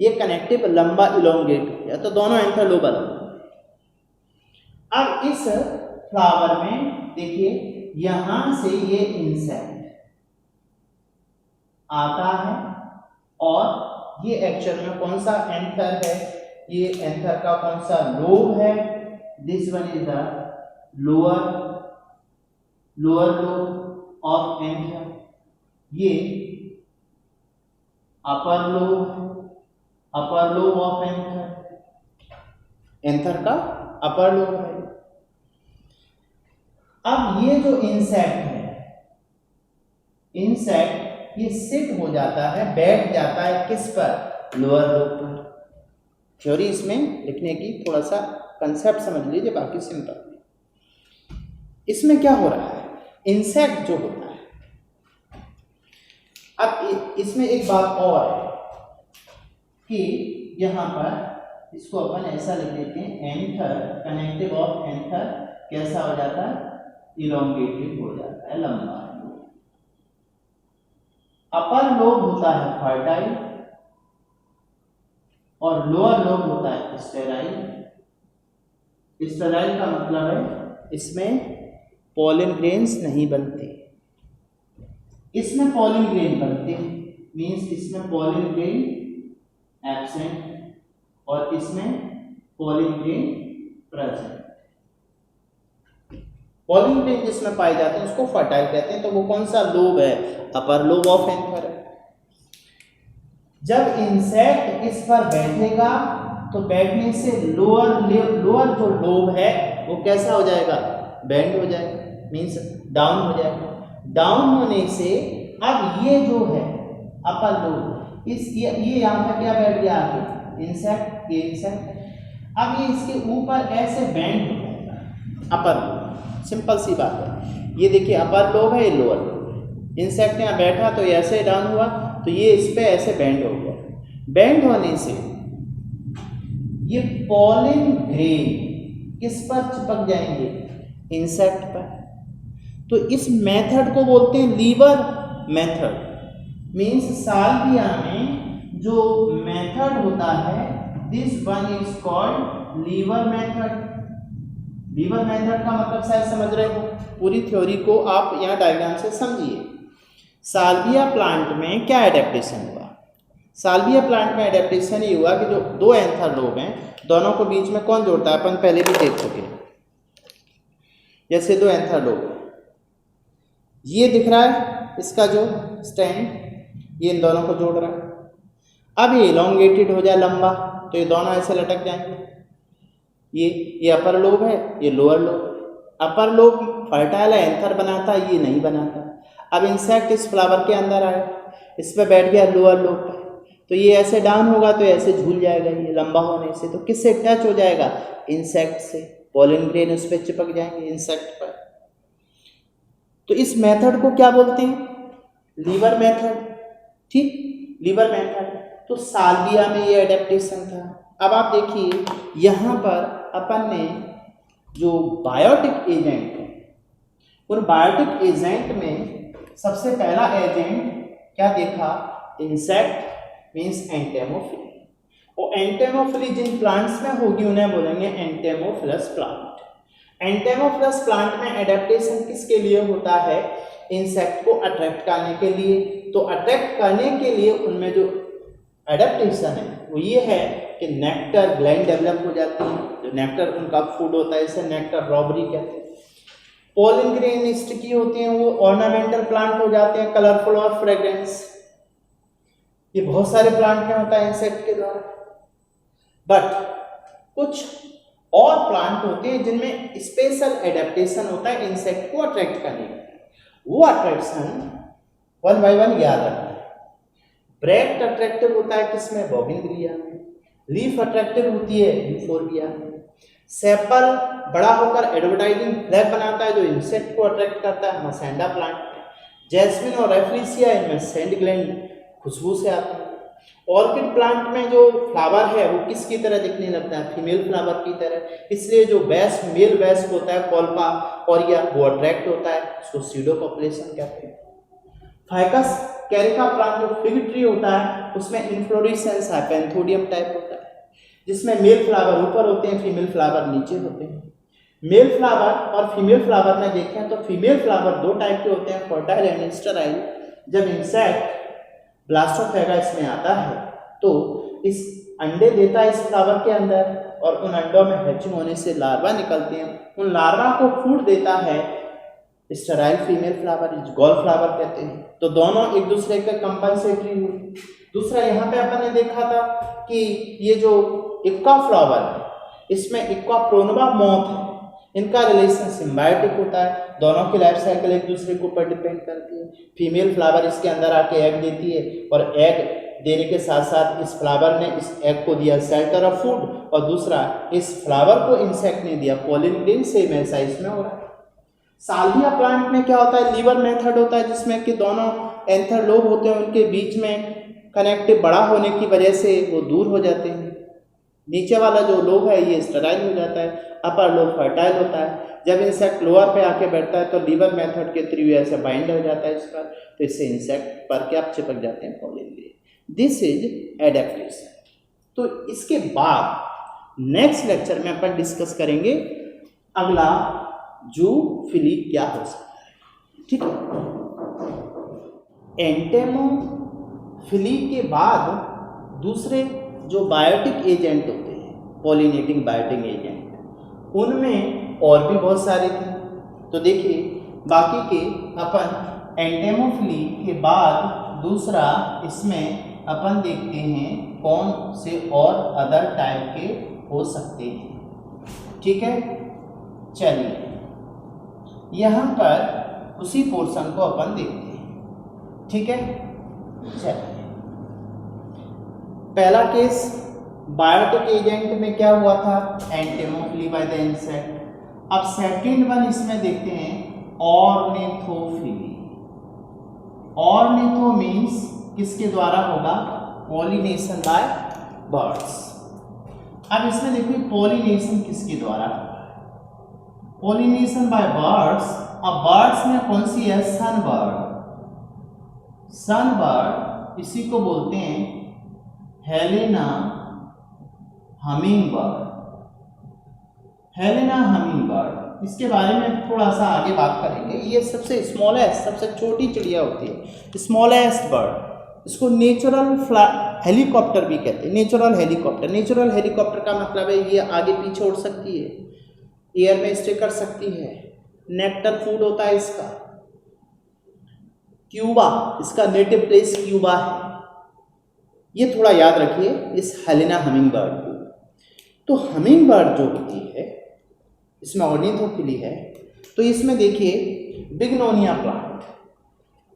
ये कनेक्टिव लंबा इलोंगेट हो गया, तो दोनों एंथर लोब अलग। अब इस फ्लावर में देखिए यहां से ये इंसेक्ट आता है और ये एक्चुअल में कौन सा एंथर है, ये एंथर का कौन सा लोब है, this one is the lower lobe of anther, ये अपर लोब ऑफ एंथर का अपर लोब है। अब ये जो इंसेक्ट है, इंसेक्ट ये सिट हो जाता है, बैठ जाता है किस पर, लोअर लोब पर। थ्योरी इसमें लिखने की थोड़ा सा कंसेप्ट समझ लीजिए, बाकी सिंपल। इसमें क्या हो रहा है, इंसेक्ट जो होता है, अब इसमें एक बात और है कि यहां पर इसको अपन ऐसा लिख देते हैं, एंथर कनेक्टिव ऑफ एंथर कैसा हो जाता है, इलोंगेटेड हो जाता है, लंबा। अपर लोब होता है फर्टाइल और लोअर लोब होता है स्टेराइल। स्टेराइल का मतलब है इसमें पॉलन ग्रेन्स नहीं बनते, इसमें पॉलन ग्रेन बनते हैं, मीन्स इसमें पॉलन ग्रेन एब्सेंट और इसमें pollen grain present. Pollen grain जिसमें पाए जाते हैं उसको फर्टाइल कहते हैं। तो वो कौन सा लोब है, अपर लोब ऑफ एंथर है। जब इंसेक्ट इस पर बैठेगा तो बैठने से लोअर जो लोब है वो कैसा हो जाएगा, बेंड हो जाएगा, मीन्स डाउन हो जाएगा। डाउन होने से अब ये जो है अपर लोब, ये यहाँ पर क्या बैठ गया आगे, इंसेक्ट, ये इंसेक्ट। अब ये इसके ऊपर ऐसे बेंड हो जाएगा अपर लोब, सिंपल सी बात है। ये देखिए अपर लोब है, ये लोअर लोब। इंसेक्ट यहाँ बैठा तो ये ऐसे डाउन हुआ, तो ये इस पे ऐसे बेंड हो गया। बेंड होने से ये पॉलन ग्रेन किस पर चिपक जाएंगे, इंसेक्ट पर। तो इस मेथड को बोलते हैं लीवर मेथड। मीन्स साल्विया में जो मेथड होता है, this one is called lever method. Lever method का मतलब शायद समझ रहे हो, पूरी थ्योरी को आप यहाँ डायग्राम से समझिए। साल्विया प्लांट में क्या एडेप्टेशन हुआ, साल्विया प्लांट में एडेप्टेशन ये हुआ कि जो दो एंथर लोब हैं, दोनों को बीच में कौन जोड़ता है, अपन पहले भी देख चुके हैं। जैसे दो एंथर लोब, ये दिख रहा है इसका जो स्टैंड, ये इन दोनों को जोड़ रहा है। अब ये इलोंगेटेड हो जाए, लंबा, तो ये दोनों ऐसे लटक जाएंगे। ये अपर लोब है, ये lower lobe. Upper lobe fertile anther बनाता है, ये नहीं बनाता। अब इंसेक्ट इस फ्लावर के अंदर आया, इस पर बैठ गया लोअर लोब पर, तो ये ऐसे डाउन होगा तो ऐसे झूल जाएगा, ये लंबा होने से। तो किससे टच हो जाएगा, इंसेक्ट से, पॉलन ग्रेन उस पर चिपक जाएंगे इंसेक्ट पर। तो इस मेथड को क्या बोलते हैं, लीवर मेथड। ठीक, लीवर मेथड। तो साल्विया में ये एडेप्टेशन था। अब आप देखिए यहाँ पर अपन ने जो बायोटिक एजेंट है, उन बायोटिक एजेंट में सबसे पहला एजेंट क्या देखा, इंसेक्ट मीन्स एंटेमोफिली। और एंटेमोफिली जिन प्लांट्स में होगी उन्हें बोलेंगे एंटेमोफिलस प्लांट। एंटेमोफिलस प्लांट में एडेप्टेशन किसके लिए होता है, इंसेक्ट को अट्रैक्ट करने के लिए। तो अट्रैक्ट करने के लिए उनमें जो एडेप्टेशन है वो ये है कि नेक्टर ग्लैंड डेवलप हो जाती है, जो नेक्टर उनका फूड होता है, इसे नेक्टर रॉबरी कहते हैं। पॉलन ग्रेन स्टिकी होते हैं, वो ऑर्नामेंटल प्लांट हो जाते हैं, कलरफुल और फ्रेग्रेंस। ये बहुत सारे प्लांट में होता है इंसेक्ट के द्वारा। बट कुछ और प्लांट होते हैं जिनमें स्पेशल एडेप्टेशन होता है इंसेक्ट को अट्रैक्ट करने का। वो अट्रैक्शन वन बाय वन याद रखना है। ब्रैक्ट अट्रैक्टिव होता है किसमें, बोगनविलिया में। लीफ अट्रैक्टिव होती है यूफोर्बिया में। सेपल बड़ा होकर एडवर्टाइजिंग फ्लैग बनाता है जो इंसेक्ट को अट्रैक्ट करता है, मसेंडा प्लांट में। जैस्मिन और रेफ्लिसिया इनमें सेंट ग्लैंड खुशबू से आते हैं। ऑर्किड प्लांट में जो फ्लावर है वो किसकी तरह दिखने लगता है, फीमेल फ्लावर की तरह। इसलिए जो बेस्ट मेल बेस्ट होता है कॉल्पा कोरिया, वो अट्रैक्ट होता है, उसको सीडो पॉपुलेशन कहते हैं। फाइकस कैरिका प्लांट जो फिग ट्री होता है उसमें इन्फ्लोरेसेंस है, पेंथोडियम टाइप होता है, जिसमें मेल फ्लावर ऊपर होते हैं, फीमेल फ्लावर नीचे होते हैं। मेल फ्लावर और फीमेल फ्लावर में देखें तो फीमेल फ्लावर दो टाइप के होते हैं, फर्टाइल एंड स्टेराइल। जब इंसेक्ट ब्लास्टोफेगा इसमें आता है तो इस अंडे देता है इस फ्लावर के अंदर, और उन अंडों में हैचिंग होने से लार्वा निकलते हैं। उन लार्वा को फूड देता है sterile female flower, gall flower कहते हैं। तो दोनों एक दूसरे के कंपनसेटरी हुए। दूसरा यहाँ पे अपन ने देखा था कि ये जो इक्वा फ्लावर है इसमें इक्वा प्रोनवा मॉथ है, इनका रिलेशन सिम्बायोटिक होता है। दोनों की लाइफ साइकिल एक दूसरे के ऊपर डिपेंड करती है। फीमेल फ्लावर इसके अंदर आके एग देती है, और एग देने के साथ साथ इस फ्लावर ने इस एग को दिया शेल्टर ऑफ फूड, और दूसरा इस फ्लावर को इंसेक्ट ने दिया पॉलिन ग्रेन। सेम ऐसा इसमें हो रहा है। साल्विया प्लांट में क्या होता है, लीवर मेथड होता है, जिसमें कि दोनों एंथर लोब होते हैं, उनके बीच में कनेक्टिव बड़ा होने की वजह से वो दूर हो जाते हैं। नीचे वाला जो लोब है ये स्टेराइल हो जाता है, अपर लोब फर्टाइल होता है। जब इंसेक्ट लोअर पे आके बैठता है तो लीवर मेथड के थ्रू ऐसे बाइंड हो जाता है इस पर, तो इससे इंसेक्ट पर क्या चिपक जाते हैं pollen grain. This is adaptation. तो इसके बाद नेक्स्ट लेक्चर में अपन डिस्कस करेंगे अगला जूफिली क्या हो सकता है, ठीक है। एंटेमोफिली के बाद दूसरे जो बायोटिक एजेंट होते हैं, पॉलिनेटिंग बायोटिक एजेंट, उनमें और भी बहुत सारे थे। तो देखिए बाकी के अपन एंटेमोफिली के बाद दूसरा इसमें अपन देखते हैं कौन से और अदर टाइप के हो सकते हैं, ठीक है। चलिए यहाँ पर उसी पोर्शन को अपन देखते हैं, ठीक है। चलिए पहला केस बायोटिक एजेंट में क्या हुआ था, एंटेमोफिली बाय द इंसेक्ट। अब सेकंड वन इसमें देखते हैं ऑर्निथोफिली। ऑर्निथो मीन्स किसके द्वारा होगा, पॉलिनेशन बाय बर्ड्स। अब इसमें देखिए पॉलिनेशन किसके द्वारा होगा, पॉलिनेशन बाय बर्ड्स। अब बर्ड्स में कौन सी है, सन बर्ड। सन बर्ड इसी को बोलते हैं Helena humming bird. Helena humming bird, इसके बारे में थोड़ा सा आगे बात करेंगे। ये सबसे स्मॉलेस्ट, सबसे छोटी चिड़िया होती है, स्मॉलेस्ट बर्ड। इसको नेचुरल हेलीकॉप्टर भी कहते हैं, नेचुरल हेलीकॉप्टर। नेचुरल हेलीकॉप्टर का मतलब है ये आगे पीछे उड़ सकती है, एयर में स्टे कर सकती है, नेक्टर फूड होता है इसका। क्यूबा, इसका नेटिव प्लेस क्यूबा है, ये थोड़ा याद रखिए इस हेलेना हमिंग बर्ड को। तो हमिंग बर्ड जो होती है इसमें ऑर्निथोफिली है, तो इसमें देखिए bignonia plant.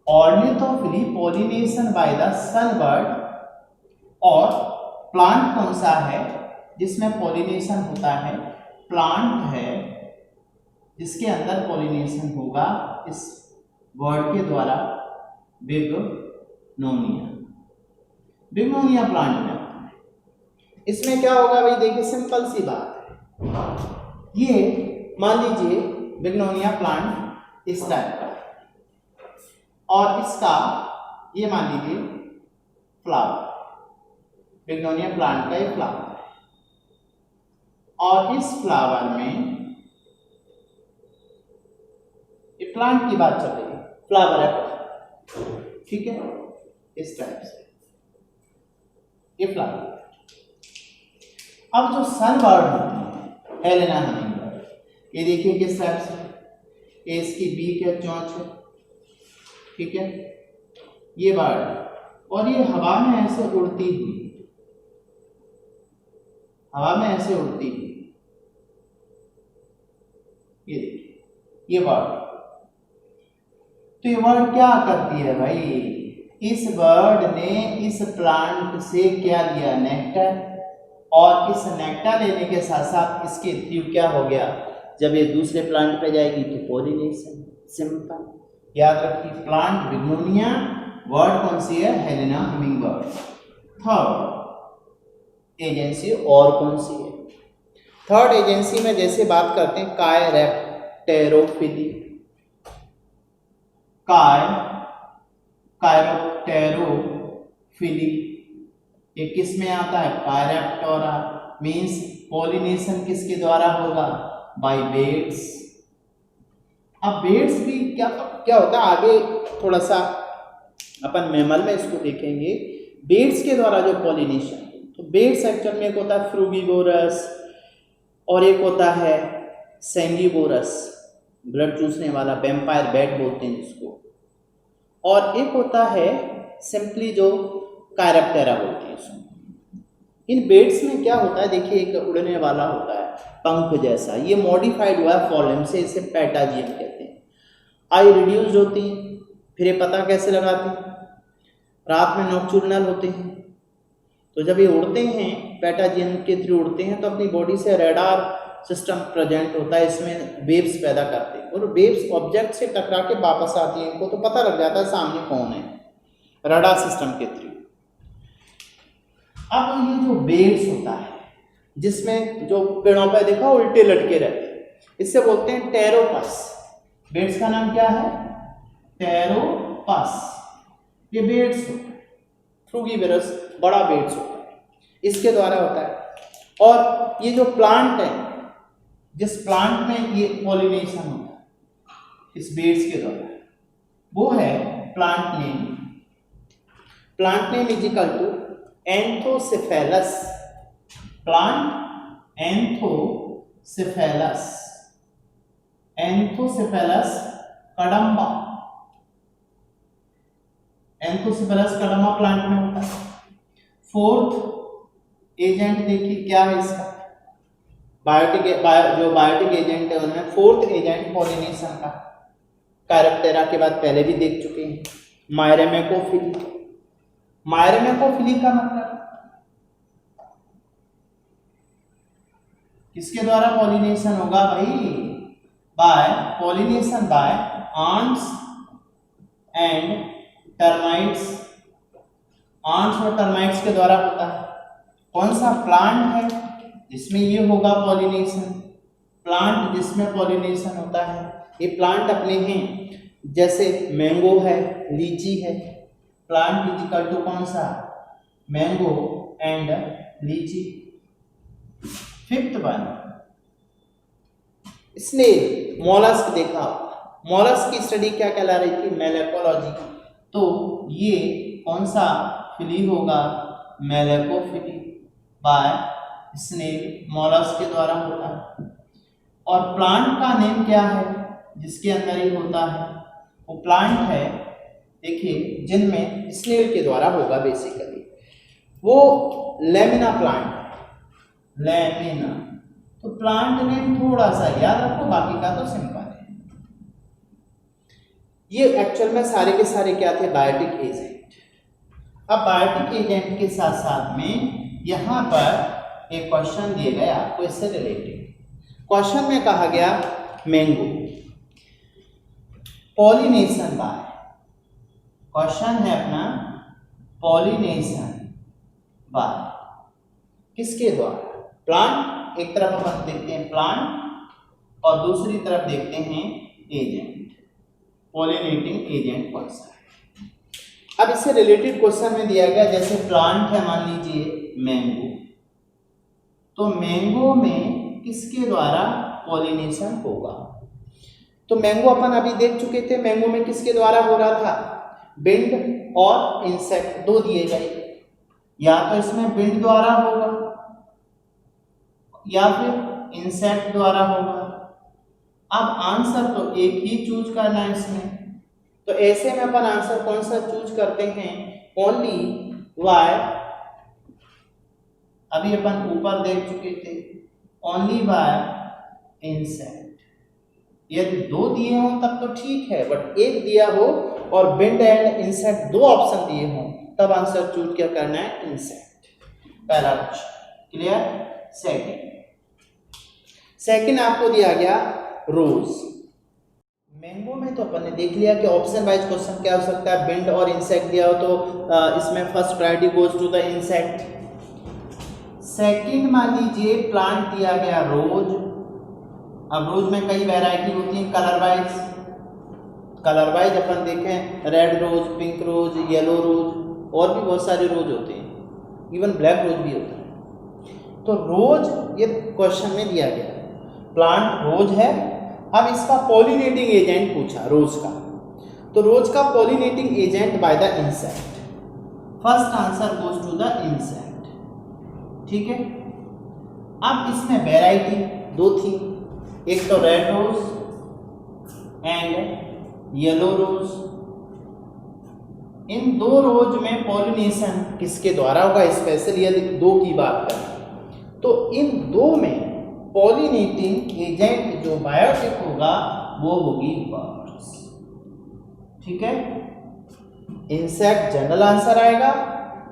Ornithophily pollination by the sunbird, और प्लांट कौन सा है जिसमें पॉलिनेशन होता है, प्लांट है जिसके अंदर पॉलिनेशन होगा इस बर्ड के द्वारा, बिग्नोनिया। बिग्नोनिया प्लांट में इसमें क्या होगा भाई, देखिए सिंपल सी बात है। ये मान लीजिए बिग्नोनिया प्लांट इस टाइप का है, और इसका ये मान लीजिए फ्लावर, बिग्नोनिया प्लांट का ये फ्लावर है, और इस फ्लावर में ये प्लांट की बात चल रही है, फ्लावर है, ठीक है, इस टाइप से ये फ्लावर। अब जो सन बर्ड होती है हेलेना हमिंग बर्ड, ये देखिए किस टाइप से, ये इसकी बीक है, चोंच है, ठीक है, ये बर्ड, और ये हवा में ऐसे उड़ती हुई, हवा में ऐसे उड़ती हुई, ये देखिए ये बर्ड। तो ये बर्ड क्या करती है भाई, इस बर्ड ने इस प्लांट से क्या लिया, नेक्टर, और इस नेक्टर लेने के साथ साथ इसके थ्रू क्या हो गया, जब ये दूसरे प्लांट पे जाएगी तो पॉलिनेशन। सिंपल याद रखिए, प्लांट बिग्नोनिया, बर्ड कौन सी है, Helena humming bird. Third agency और कौन सी है, थर्ड एजेंसी में जैसे बात करते हैं कायरैप्टेरोफिली। कायरैप्टेरोफिली ये किस में आता है, कायरैप्टोरा, मीन्स पॉलिनेशन किसके द्वारा होगा, बाय बेड्स। अब बेड्स भी क्या क्या होता है, आगे थोड़ा सा अपन मैमल में इसको देखेंगे, बेड्स के द्वारा जो पॉलिनेशन। तो तो बेट्स एक्चुअल में एक होता है फ्रूगीवोरस और एक होता है सेंगीवोरस, ब्लड चूसने वाला, वैम्पायर बैट बोलते हैं जिसको, और एक होता है सिंपली जो कायरप्टेरा बोलते हैं उसको। इन बेट्स में क्या होता है, देखिए एक उड़ने वाला होता है पंख जैसा, ये मॉडिफाइड हुआ है फॉर्म से, इसे पैटाजियम कहते हैं। आई रिड्यूस्ड होती हैं, फिर ये पता कैसे लगाते हैं, रात में नॉक्चुर्नल होते हैं। तो जब ये उड़ते हैं पैटाजियम के थ्रू उड़ते हैं तो अपनी बॉडी से रेडार सिस्टम प्रेजेंट होता है, इसमें वेव्स पैदा करते हैं और वेव्स ऑब्जेक्ट से टकरा के वापस आती हैं, इनको तो पता लग जाता है सामने कौन है, रेडार सिस्टम के थ्रू। अब ये जो बेट्स होता है जिसमें जो पेड़ों पर देखा उल्टे लटके रहते हैं, इससे बोलते हैं टेरोपस। बेट्स का नाम क्या है, टेरोपस। ये बेट्स होता है, फ्रूगीवोरस बड़ा बेट्स होता है, इसके द्वारा होता है। और ये जो प्लांट है, जिस प्लांट में ये पॉलिनेशन होता है इस बेट्स के द्वारा, वो है plant name. Plant name is equal to anthocephalus, plant anthocephalus, anthocephalus kadamba, anthocephalus kadamba plant में होता है। फोर्थ एजेंट देखिए क्या है इसका, जो बायोटिक एजेंट है उनमें फोर्थ एजेंट पॉलिनेशन का, कायरप्टेरा के बाद पहले भी देख चुके हैं, मायरेमेकोफिली। मायरेमेकोफिली का मतलब किसके द्वारा पॉलिनेशन होगा भाई, by pollination by ants and termites, ants और टर्माइट्स के द्वारा होता है। कौन सा प्लांट है जिसमें ये होगा पॉलिनेशन, प्लांट जिसमें पॉलिनेशन होता है, ये प्लांट अपने हैं, जैसे मैंगो है, लीची है, प्लांट इज इक्वल टू कौन सा, मैंगो एंड लीची। फिफ्थ वन स्नेल, मॉलस्क देखा, मॉलस्क की स्टडी क्या कहला रही थी, मेलेकोलॉजी। तो ये कौन सा फिली होगा, मेलेकोफिली बाय स्नेल, मॉलस्क के द्वारा होता है। और प्लांट का नेम क्या है जिसके अंदर ही होता है, वो प्लांट है देखिए जिनमें स्नेल के द्वारा होगा बेसिकली, वो लेमिना प्लांट है, लेमिना। तो प्लांट नेम थोड़ा सा याद रखो, बाकी का तो सिंपल है। ये एक्चुअल में सारे के सारे क्या थे, बायोटिक एजेंट। अब बायोटिक एजेंट के साथ साथ में यहां पर एक क्वेश्चन दिए गए आपको इससे रिलेटेड। क्वेश्चन में कहा गया मैंगो पॉलिनेशन बाय, क्वेश्चन है अपना पॉलिनेशन बाय किसके द्वारा, प्लांट, एक तरफ अपन देखते हैं प्लांट और दूसरी तरफ देखते हैं एजेंट, पॉलिनेटिंग एजेंट कौन सा है। अब इससे रिलेटेड क्वेश्चन में दिया गया, जैसे प्लांट है मान लीजिए मैंगो, तो मैंगो में किसके द्वारा पॉलिनेशन होगा। तो मैंगो अपन अभी देख चुके थे, मैंगो में किसके द्वारा हो रहा था, बिंड और इंसेक्ट, दो दिए गए, या तो इसमें बिंड द्वारा होगा या फिर इंसेक्ट द्वारा होगा। अब आंसर तो एक ही चूज करना है इसमें, तो ऐसे में अपन आंसर कौन सा चूज करते हैं, ओनली वाई, अभी अपन ऊपर देख चुके थे, ओनली बाय इंसेक्ट। यदि दो दिए हों तब तो ठीक है, बट एक दिया हो और बिंड एंड इंसेक्ट दो ऑप्शन दिए हों तब आंसर चूज क्या करना है, इंसेक्ट। पहला क्वेश्चन क्लियर। सेकंड आपको दिया गया रोज। मैंगो में तो अपन ने देख लिया कि ऑप्शन वाइज क्वेश्चन क्या हो सकता है, बिंड और इंसेक्ट दिया हो तो इसमें first priority goes to the insect. Second मान लीजिए प्लांट दिया गया रोज। अब रोज में कई वैरायटी होती है कलर वाइज, कलर वाइज अपन देखें red rose, pink rose, yellow रोज और भी बहुत सारे रोज होते हैं, इवन ब्लैक रोज भी होता है। तो रोज ये क्वेश्चन में दिया गया, प्लांट रोज है। अब इसका पॉलिनेटिंग एजेंट पूछा रोज का, तो रोज का pollinating agent by the insect. First answer goes to the insect. ठीक है। अब इसमें वैरायटी दो थी, एक तो red rose and yellow rose. इन दो रोज में पॉलिनेशन किसके द्वारा होगा, स्पेशली यदि दो की बात करें तो इन दो में पॉलिनेटिंग एजेंट जो बायोटिक होगा वो होगी बर्ड्स, ठीक है। इंसेक्ट जनरल आंसर आएगा,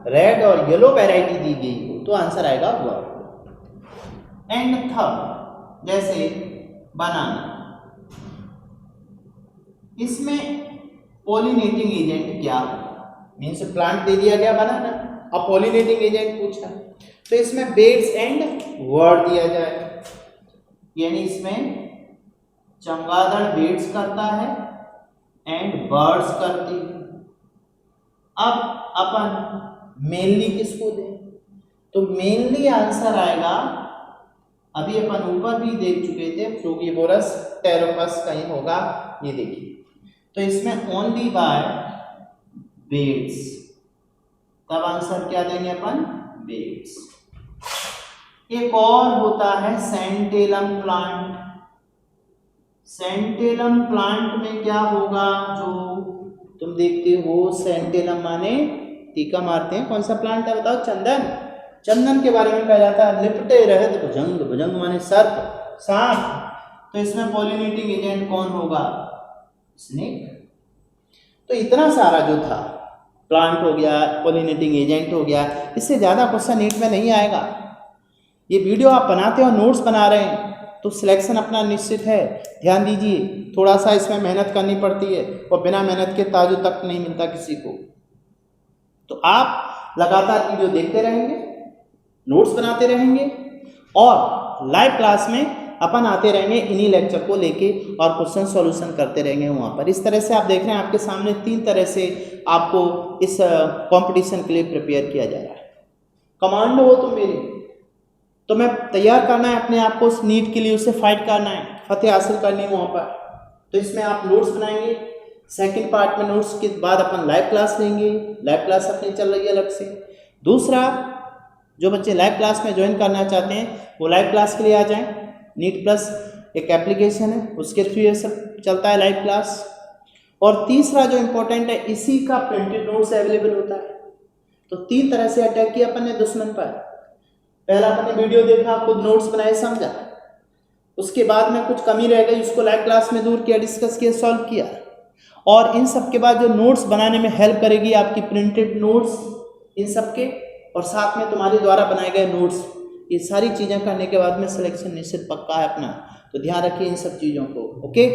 रेड और येलो वैरायटी दी गई हो तो आंसर आएगा बर्ड। एंड थर्ड जैसे बनाना, इसमें पॉलिनेटिंग एजेंट क्या होगा, मीन्स प्लांट दे दिया गया बनाना, अब पॉलिनेटिंग एजेंट पूछा तो इसमें बेड्स एंड वर्ड दिया जाए, यानी इसमें चमगादड़ बेड्स करता है एंड बर्ड्स करती है। अब अपन मेनली किसको दें, तो मेनली आंसर आएगा, अभी अपन ऊपर भी देख चुके थे, फ्रूगिवोरस टेरोपस कहीं होगा, ये देखिए, तो इसमें ओनली बाय बेड्स, तब आंसर क्या देंगे अपन, बेड्स। एक और होता है सेंटेलम प्लांट। सेंटेलम प्लांट में क्या होगा, जो तुम देखते हो सेंटेलम माने टीका मारते हैं, कौन सा प्लांट है बताओ, चंदन। चंदन के बारे में कहा जाता है लिपटे रहत भुजंग, भुजंग माने सर्प, सांप। तो इसमें पॉलिनेटिंग एजेंट कौन होगा, स्नेक। तो इतना सारा जो था, प्लांट हो गया, पॉलिनेटिंग एजेंट हो गया, इससे ज़्यादा क्वेश्चन नीट में नहीं आएगा। ये वीडियो आप बनाते हो, नोट्स बना रहे हैं तो सिलेक्शन अपना निश्चित है, ध्यान दीजिए, थोड़ा सा इसमें मेहनत करनी पड़ती है और बिना मेहनत के ताजु तक नहीं मिलता किसी को। तो आप लगातार वीडियो देखते रहेंगे, नोट्स बनाते रहेंगे और लाइव क्लास में अपन आते रहेंगे इन्हीं लेक्चर को लेके और क्वेश्चन सॉल्यूशन करते रहेंगे वहाँ पर। इस तरह से आप देख रहे हैं आपके सामने 3 तरह से आपको इस कंपटीशन के लिए प्रिपेयर किया जा रहा है। कमांडो हो तुम मेरे, तो मैं तैयार करना है अपने आप को उस नीट के लिए, उससे फाइट करना है, फतेह हासिल करनी है वहाँ पर। तो इसमें आप नोट्स बनाएंगे, सेकंड पार्ट में नोट्स के बाद अपन लाइव क्लास लेंगे, लाइव क्लास अपनी चल रही है अलग से। दूसरा, जो बच्चे लाइव क्लास में ज्वाइन करना चाहते हैं वो लाइव क्लास के लिए आ जाएं, नीट प्लस एक एप्लीकेशन है उसके थ्रू ये सब चलता है लाइव क्लास। और तीसरा जो इम्पोर्टेंट है, इसी का प्रिंटेड नोट्स अवेलेबल होता है। तो 3 तरह से अटैक किया अपन ने दुश्मन पर। पहला अपन ने वीडियो देखा, खुद नोट्स बनाए, समझा, उसके बाद में कुछ कमी रह गई उसको लाइव क्लास में दूर किया, डिस्कस किया, सॉल्व किया। और इन सब के बाद जो नोट्स बनाने में हेल्प करेगी आपकी प्रिंटेड नोट्स इन सब के, और साथ में तुम्हारे द्वारा बनाए गए नोट्स, ये सारी चीज़ें करने के बाद में सिलेक्शन निश्चित पक्का है अपना। तो ध्यान रखिए इन सब चीज़ों को, ओके।